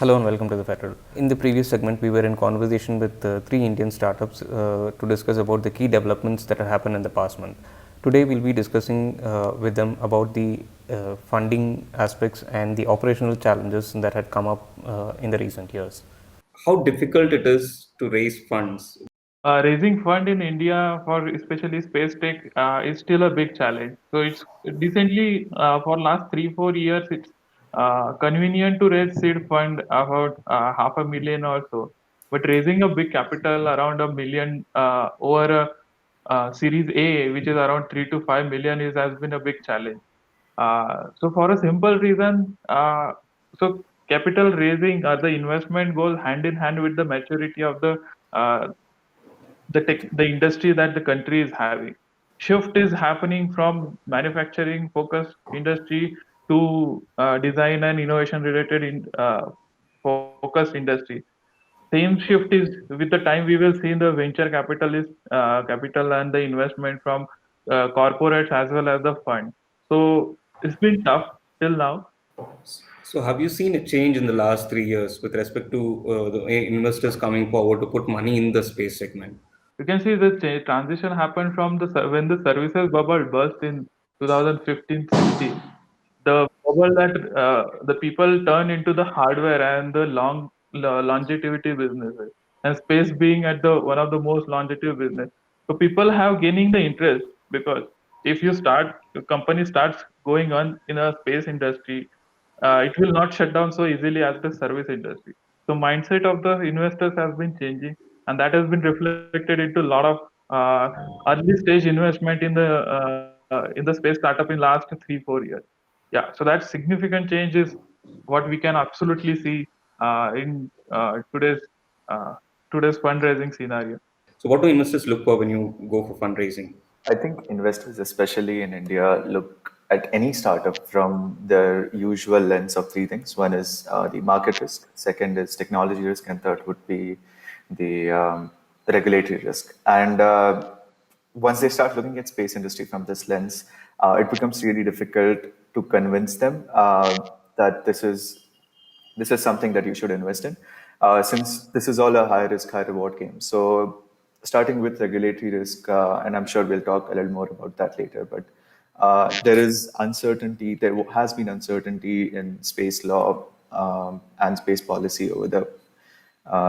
Hello and welcome to the Federal. In the previous segment, we were in conversation with three Indian startups to discuss about the key developments that have happened in the past month. Today, we'll be discussing with them about the funding aspects and the operational challenges that had come up in the recent years. How difficult it is to raise funds. Raising fund in India for especially space tech is still a big challenge. So it's recently for last 3-4 years it's convenient to raise seed fund about half a million or so. But raising a big capital around a million over a Series A, which is around 3 to 5 million, is has been a big challenge. So for a simple reason, so capital raising or the investment goes hand in hand with the maturity of uh, the industry that the country is having. Shift is happening from manufacturing focused industry to design and innovation related focused industry. Same shift is with the time we will see in the venture capitalist capital and the investment from corporates as well as the fund. So it's been tough till now. So, have you seen a change in the last 3 years with respect to the investors coming forward to put money in the space segment? You can see the transition happened from when the services bubble burst in 2015-16. The bubble that the people turn into the hardware and the longevity businesses, and space being at the one of the most longevity business. So people have gaining the interest because if you start, the company starts going on in a space industry, it will not shut down so easily as the service industry. So mindset of the investors has been changing, and that has been reflected into a lot of early stage investment in the space startup in last 3-4 years. Yeah, so that significant change is what we can absolutely see in uh, today's fundraising scenario. So, what do investors look for when you go for fundraising? I think investors, especially in India, look at any startup from their usual lens of three things. One is the market risk, second is technology risk, and third would be the regulatory risk. And once they start looking at space industry from this lens, it becomes really difficult to convince them that this is something that you should invest in, since this is all a high risk, high reward game. So, starting with regulatory risk, and I'm sure we'll talk a little more about that later, but there is uncertainty, there has been uncertainty in space law and space policy over the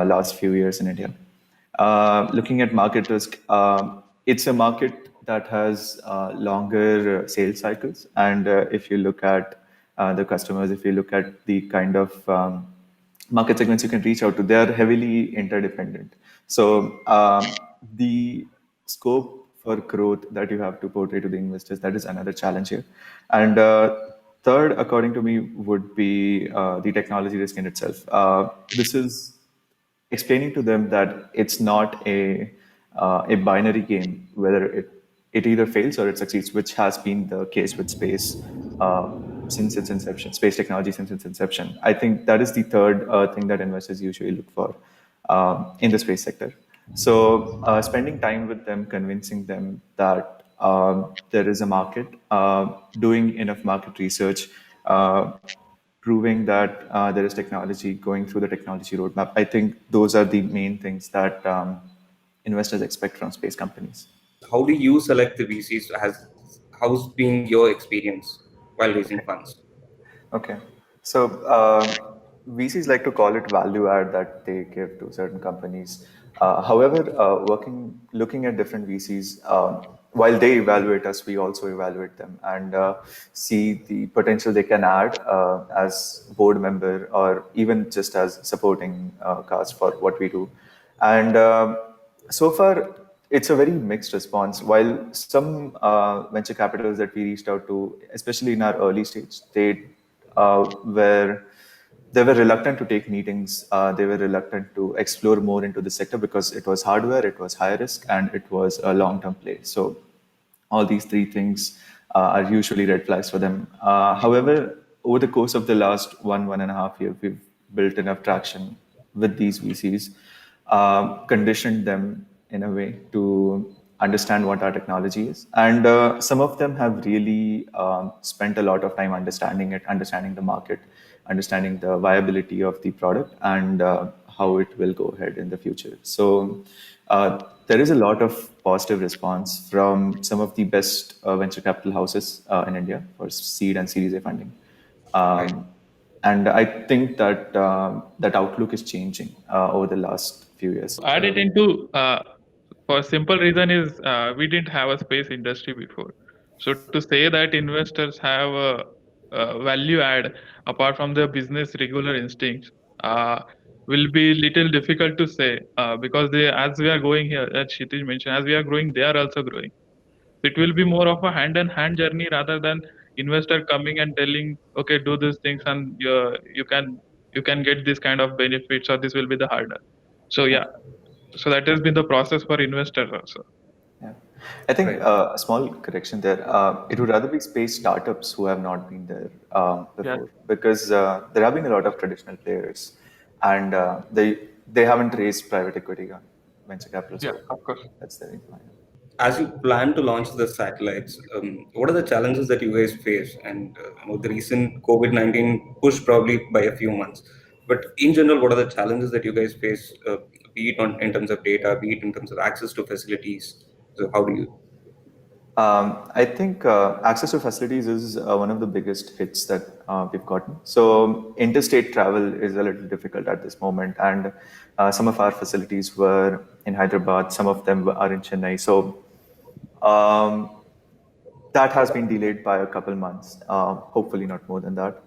last few years in India. Looking at market risk, it's a market that has longer sales cycles. And if you look at the customers, if you look at the kind of market segments you can reach out to, they are heavily interdependent. So the scope for growth that you have to portray to the investors, that is another challenge here. And third, according to me, would be the technology risk in itself. This is explaining to them that it's not a binary game, whether it either fails or it succeeds, which has been the case with space since its inception, space technology since its inception. I think that is the third thing that investors usually look for in the space sector. So spending time with them, convincing them that there is a market, doing enough market research, proving that there is technology, going through the technology roadmap. I think those are the main things that investors expect from space companies. How do you select the VCs? How's been your experience while raising funds? Okay. So VCs like to call it value add that they give to certain companies. However, looking at different VCs, while they evaluate us, we also evaluate them and see the potential they can add as board member or even just as supporting cast for what we do. And so far, it's a very mixed response. While some venture capitals that we reached out to, especially in our early stage, were they were reluctant to take meetings. They were reluctant to explore more into the sector because it was hardware, it was high risk, and it was a long-term play. So all these three things are usually red flags for them. However, over the course of the last 1.5 years, we've built enough traction with these VCs, conditioned them in a way to understand what our technology is. And some of them have really spent a lot of time understanding it, understanding the market, understanding the viability of the product and how it will go ahead in the future. So there is a lot of positive response from some of the best venture capital houses in India for seed and Series A funding. And I think that that outlook is changing over the last few years. Add it into for simple reason is we didn't have a space industry before. So to say that investors have a value add apart from their business regular instincts will be little difficult to say because they, as we are going here, as Kshitij mentioned, as we are growing, they are also growing. It will be more of a hand-in-hand journey rather than investor coming and telling, okay, do these things and you can get this kind of benefits or this will be the harder. So yeah, so that has been the process for investors also. Yeah. I think a small correction there. It would rather be space startups who have not been there before, because there have been a lot of traditional players, and they haven't raised private equity on venture capital. Yeah, of course. That's the reason why. As you plan to launch the satellites, what are the challenges that you guys face? And the recent COVID-19 push probably by a few months. But in general, what are the challenges that you guys face, be it in terms of data, be it in terms of access to facilities? So how do you? I think access to facilities is one of the biggest hits that we've gotten. So interstate travel is a little difficult at this moment, and some of our facilities were in Hyderabad, some of them are in Chennai. So that has been delayed by a couple months, hopefully not more than that.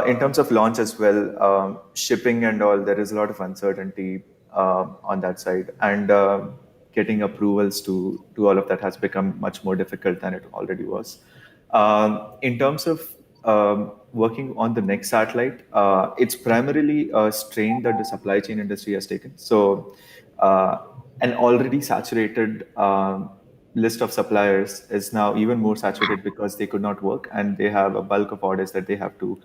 In terms of launch as well, shipping and all, there is a lot of uncertainty on that side. And getting approvals to do all of that has become much more difficult than it already was. In terms of working on the next satellite, it's primarily a strain that the supply chain industry has taken. So an already saturated list of suppliers is now even more saturated because they could not work and they have a bulk of orders that they have to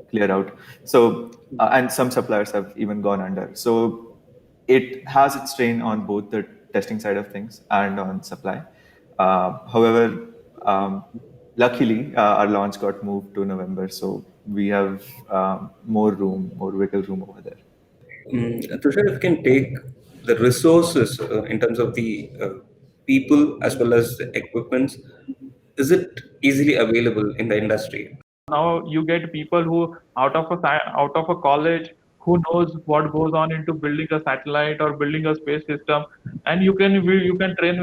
clear out. So, and some suppliers have even gone under. So it has its strain on both the testing side of things and on supply. However, luckily, our launch got moved to November. So we have more wiggle room over there. Tushar, if you can take the resources in terms of the people as well as the equipments, is it easily available in the industry? Now you get people who out of a college who knows what goes on into building a satellite or building a space system, and you can train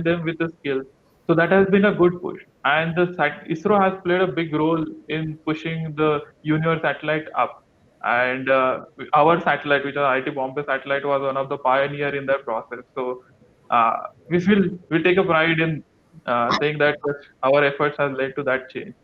them with the skills. So that has been a good push, and ISRO has played a big role in pushing the Universe satellite up. And our satellite, which is IIT Bombay satellite, was one of the pioneer in that process. So we take a pride in saying that our efforts has led to that change.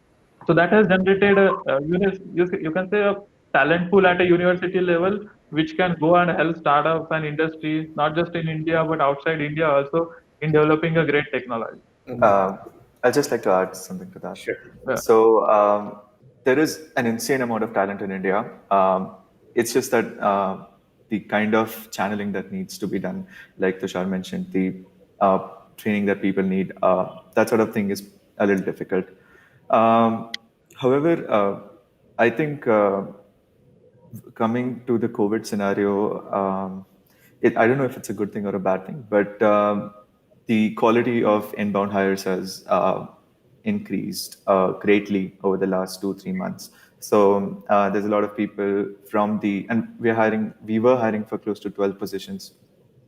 So that has generated you can say a talent pool at a university level, which can go and help startups and industries, not just in India but outside India also, in developing a great technology. I'd just like to add something to that. Sure. Yeah. So there is an insane amount of talent in India. It's just that the kind of channeling that needs to be done, like Tushar mentioned, the training that people need, that sort of thing is a little difficult. However, I think coming to the COVID scenario, I don't know if it's a good thing or a bad thing, but the quality of inbound hires has increased greatly over the last 2-3 months. So there's a lot of people and we were hiring for close to 12 positions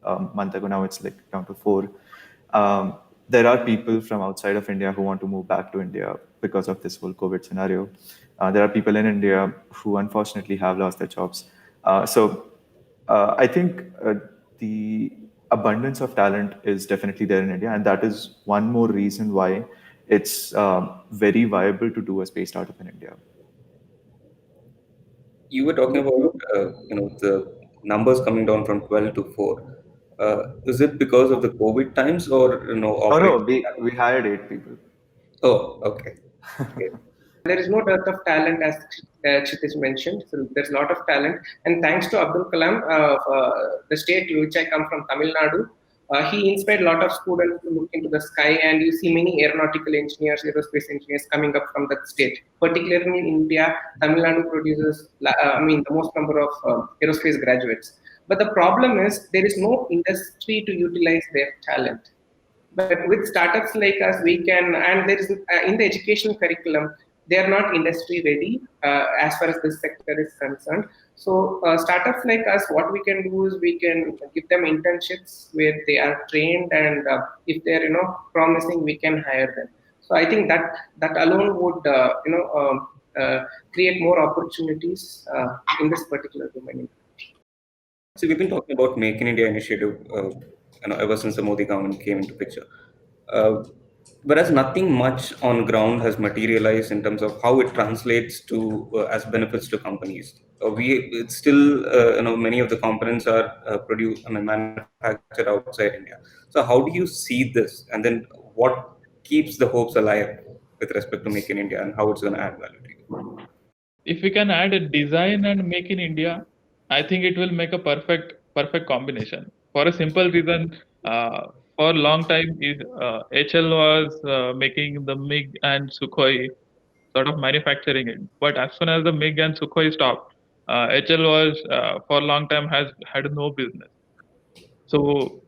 a month ago. Now it's like down to 4. There are people from outside of India who want to move back to India because of this whole COVID scenario. There are people in India who unfortunately have lost their jobs. So I think the abundance of talent is definitely there in India, and that is one more reason why it's very viable to do a space startup in India. You were talking about the numbers coming down from 12 to 4. Is it because of the COVID times or Oh no, we hired 8 people. Oh, okay. There is no dearth of talent, as Kshitij mentioned. So there's a lot of talent, and thanks to Abdul Kalam, the state which I come from, Tamil Nadu, he inspired a lot of students to look into the sky, and you see many aeronautical engineers, aerospace engineers coming up from that state. Particularly in India, Tamil Nadu produces, the most number of aerospace graduates. But the problem is there is no industry to utilize their talent. But with startups like us, we can, and there is in the education curriculum, they are not industry ready as far as this sector is concerned. So startups like us, what we can do is we can give them internships where they are trained, and if they are promising, we can hire them. So I think that alone would create more opportunities in this particular domain. So we've been talking about Make in India initiative, ever since the Modi government came into picture. Whereas nothing much on ground has materialized in terms of how it translates to as benefits to companies. It's still many of the components are manufactured outside India. So how do you see this, and then what keeps the hopes alive with respect to Make in India and how it's going to add value to you? If we can add a design and make in India, I think it will make a perfect combination. For a simple reason, for a long time, HL was making the MiG and Sukhoi, sort of manufacturing it. But as soon as the MiG and Sukhoi stopped, HL was for a long time had no business. So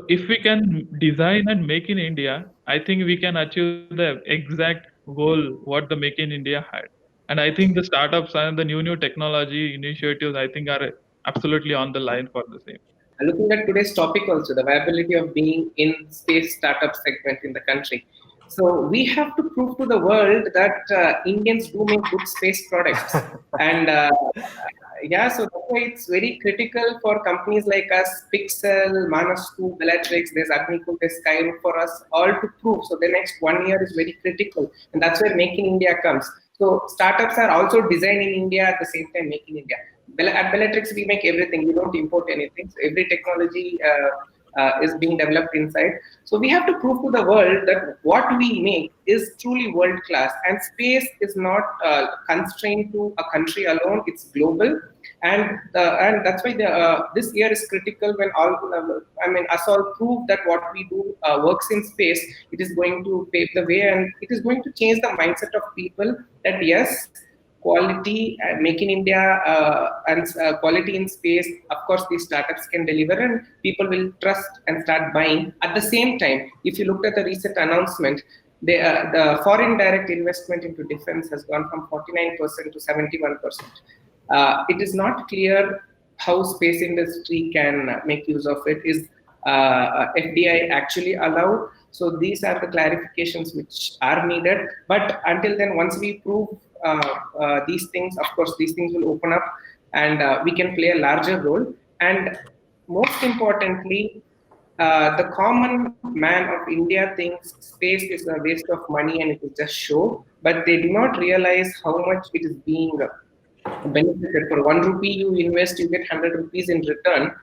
if we can design and make in India, I think we can achieve the exact goal what the Make in India had. And I think the startups and the new technology initiatives, I think, are absolutely on the line for the same. Looking at today's topic also, the viability of being in space startup segment in the country. So we have to prove to the world that Indians do make good space products. And so that's why it's very critical for companies like us, Pixel, Manasku, Bellatrix, there's Agnikul, there's Skyroot, for us all to prove. So the next 1 year is very critical. And that's where Make in India comes. So startups are also designed in India at the same time Make in India. At Bellatrix, we make everything. We don't import anything. So every technology is being developed inside. So we have to prove to the world that what we make is truly world class. And space is not constrained to a country alone. It's global. And that's why this year is critical when us all prove that what we do works in space. It is going to pave the way, and it is going to change the mindset of people that yes, quality, Make in India, and quality in space, of course, these startups can deliver, and people will trust and start buying. At the same time, if you looked at the recent announcement, the foreign direct investment into defense has gone from 49% to 71%. It is not clear how space industry can make use of it. Is FDI actually allowed? So these are the clarifications which are needed. But until then, once we prove these things, of course, these things will open up, and we can play a larger role. And most importantly, the common man of India thinks space is a waste of money and it is just show, but they do not realize how much it is being benefited. For 1 rupee you invest, you get 100 rupees in return,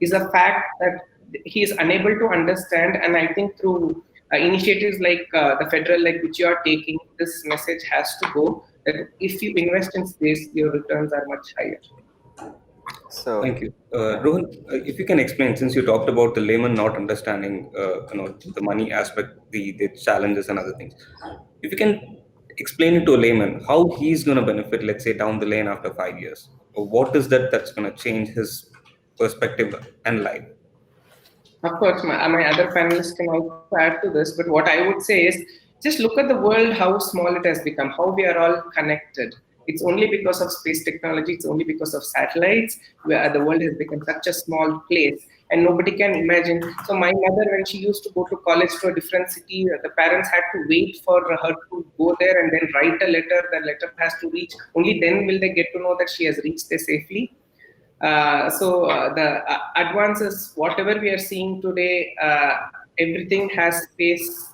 is a fact that he is unable to understand. And I think through initiatives like the federal, like which you are taking, this message has to go, that if you invest in space, your returns are much higher. So thank you, Rohan. If you can explain, since you talked about the layman not understanding, the money aspect, the challenges and other things. If you can explain it to a layman, how he's going to benefit, let's say down the lane after 5 years, or what is that's going to change his perspective and life? Of course, my other panelists can also add to this, but what I would say is just look at the world, how small it has become, how we are all connected. It's only because of space technology, it's only because of satellites, where the world has become such a small place, and nobody can imagine. So my mother, when she used to go to college to a different city, the parents had to wait for her to go there and then write a letter. The letter has to reach. Only then will they get to know that she has reached there safely. The advances, whatever we are seeing today, everything has space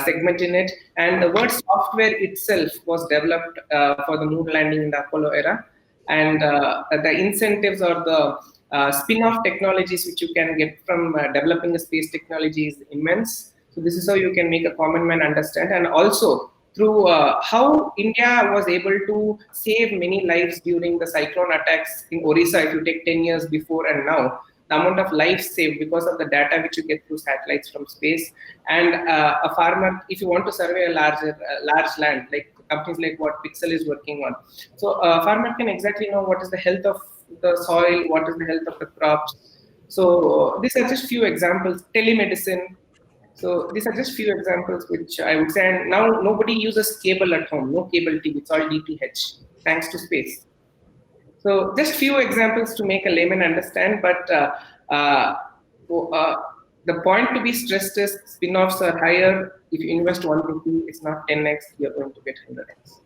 segment in it, and the word software itself was developed for the moon landing in the Apollo era, and the incentives or the spin-off technologies which you can get from developing a space technology is immense. So this is how you can make a common man understand, and also through how India was able to save many lives during the cyclone attacks in Orissa. If you take 10 years before and now, the amount of lives saved because of the data which you get through satellites from space. And a farmer, if you want to survey a large land, like companies like what Pixel is working on, so a farmer can exactly know what is the health of the soil, what is the health of the crops. So these are just few examples. Telemedicine. So these are just few examples which I would say. And now nobody uses cable at home. No cable TV. It's all DTH thanks to space. So just few examples to make a layman understand. But the point to be stressed is spin-offs are higher. If you invest 150, it's not 10x. You're going to get 100x.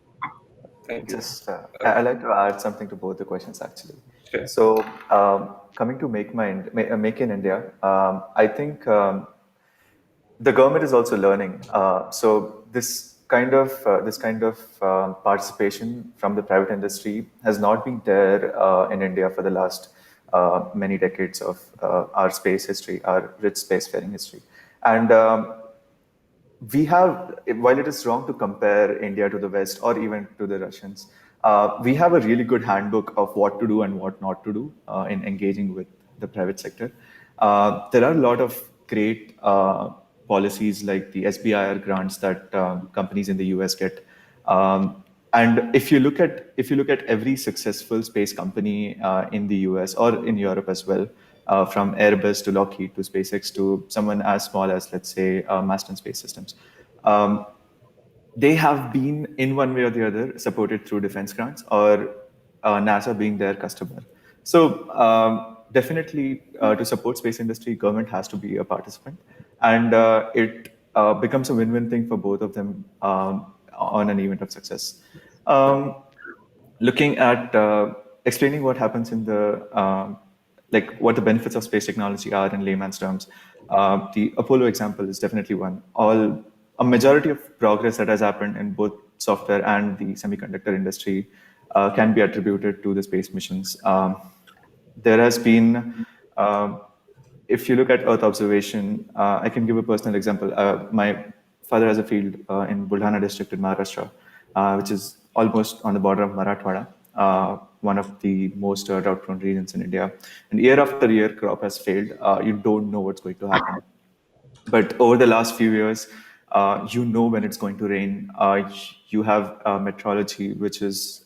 Thank you. Just, I'd like to add something to both the questions actually. Sure. So, coming to Make in India, I think the government is also learning. So this kind of participation from the private industry has not been there in India for the last many decades of our space history, our rich spacefaring history, and we have, while it is wrong to compare India to the West or even to the Russians, we have a really good handbook of what to do and what not to do in engaging with the private sector. There are a lot of great policies like the SBIR grants that companies in the US get. And if you look at every successful space company in the US or in Europe as well, from Airbus to Lockheed to SpaceX to someone as small as, let's say, Masten Space Systems, they have been in one way or the other supported through defense grants or NASA being their customer. So definitely to support space industry, government has to be a participant, and it becomes a win-win thing for both of them on an event of success. Looking at explaining what happens in the like what the benefits of space technology are in layman's terms, the Apollo example is definitely one. A majority of progress that has happened in both software and the semiconductor industry can be attributed to the space missions. There has been, if you look at Earth observation, I can give a personal example. My father has a field in Buldhana district in Maharashtra, which is almost on the border of Marathwada, one of the most drought-prone regions in India. And year after year, crop has failed. You don't know what's going to happen. But over the last few years, you know when it's going to rain. You have meteorology, which is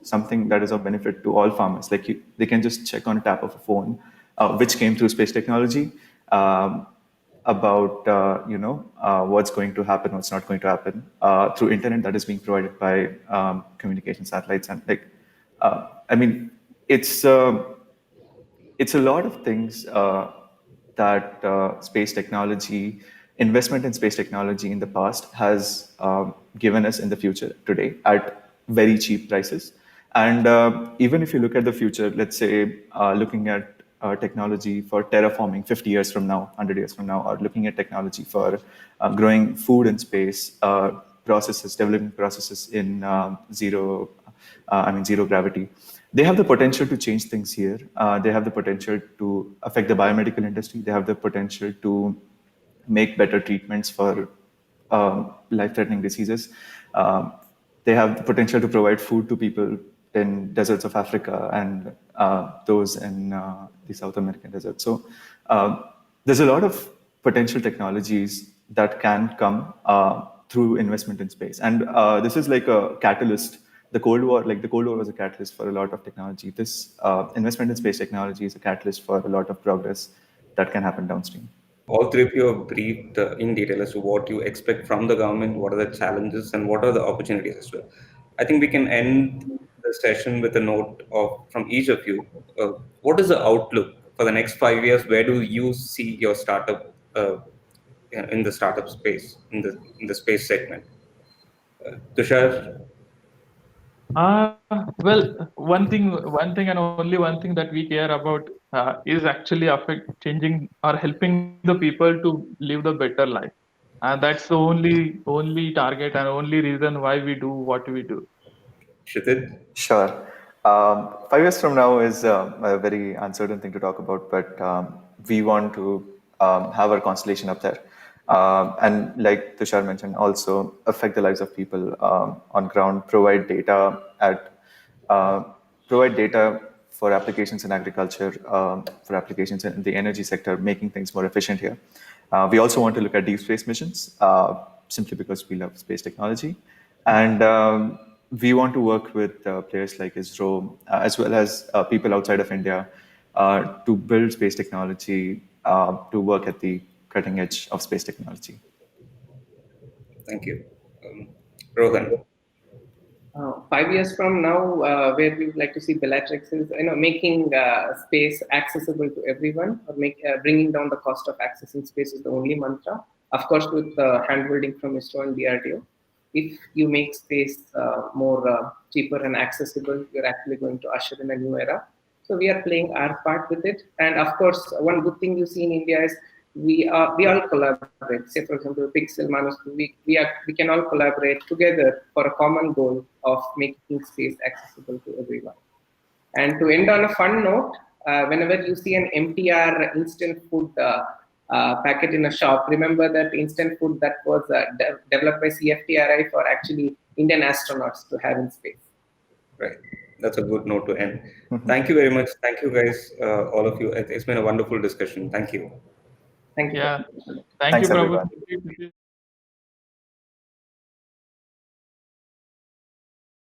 something that is of benefit to all farmers. Like they can just check on a tap of a phone, which came through space technology, about what's going to happen, what's not going to happen through internet that is being provided by communication satellites. And I mean, it's a lot of things that space technology, investment in space technology in the past has given us in the future today at very cheap prices. And even if you look at the future, let's say looking at technology for terraforming 50 years from now, 100 years from now, or looking at technology for growing food in space, developing processes in zero gravity. They have the potential to change things here. They have the potential to affect the biomedical industry. They have the potential to make better treatments for life-threatening diseases. They have the potential to provide food to people in deserts of Africa and those in the South American desert. So there's a lot of potential technologies that can come through investment in space. And this is like a catalyst. The Cold War was a catalyst for a lot of technology. This investment in space technology is a catalyst for a lot of progress that can happen downstream. All three of you have briefed in detail as to what you expect from the government, what are the challenges, and what are the opportunities as well. I think we can end the session with a note from each of you. What is the outlook for the next 5 years? Where do you see your startup in the startup space, in the space segment? Tushar? Well, one thing and only one thing that we care about is actually changing or helping the people to live the better life. And that's the only target and only reason why we do what we do. Kshitij? Sure. 5 years from now is a very uncertain thing to talk about, but we want to have our constellation up there. And like Tushar mentioned, also affect the lives of people on ground, provide data for applications in agriculture, for applications in the energy sector, making things more efficient here. We also want to look at deep space missions, simply because we love space technology. And we want to work with players like ISRO, as well as people outside of India, to build space technology, to work at the cutting edge of space technology. Thank you. Rohan. 5 years from now, where we would like to see Bellatrix is, making space accessible to everyone, or bringing down the cost of accessing space is the only mantra. Of course, with hand-holding from ISRO and DRDO. If you make space more cheaper and accessible, you're actually going to usher in a new era. So we are playing our part with it. And of course, one good thing you see in India is we all collaborate. Say, for example, Pixel, Manuscript, we can all collaborate together for a common goal of making space accessible to everyone. And to end on a fun note, whenever you see an MTR instant food packet in a shop, remember that instant food that was developed by CFTRI for actually Indian astronauts to have in space. Right. That's a good note to end. Thank you very much. Thank you, guys, all of you. It's been a wonderful discussion. Thank you. Thank you. Yeah. Thank Thanks, you, everyone. Prabhu.